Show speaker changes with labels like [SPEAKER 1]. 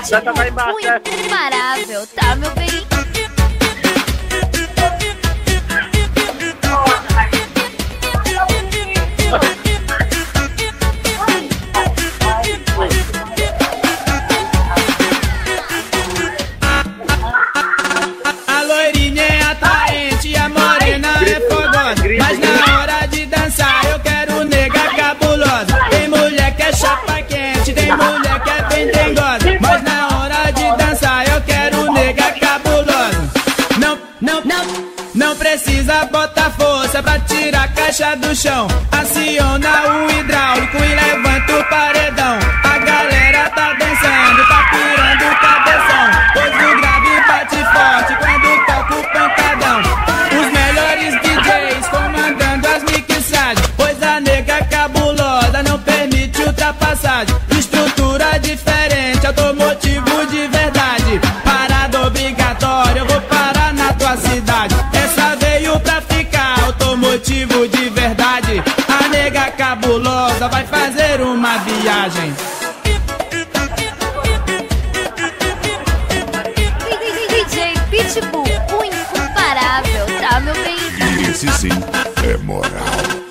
[SPEAKER 1] Pitbull, o incomparável, tá, meu bem?
[SPEAKER 2] A loirinha é atraente, a morena é fogosa, mas na hora de dançar eu quero nega cabulosa. Tem mulher que é chapa quente, tem mulher que é bem dengosa, mas na hora de dançar eu quero nega cabulosa. Não precisa botar força pra tirar a caixa do chão. Aciona o hidráulico e levanta o paredão. A galera tá dançando, tá pirando o cabeção, pois o grave bate forte quando toca o pancadão. Os melhores DJs comandando as mixagens, pois a nega cabulosa não permite ultrapassagem. Estrutura diferente, automotivo de verdade. Parada obrigatória, eu vou parar na tua cidade. Essa veio pra ficar, automotivo de verdade. A nega cabulosa vai fazer uma viagem.
[SPEAKER 1] DJ Pitbull, o incomparável, tá, meu bem?
[SPEAKER 3] Esse sim é moral.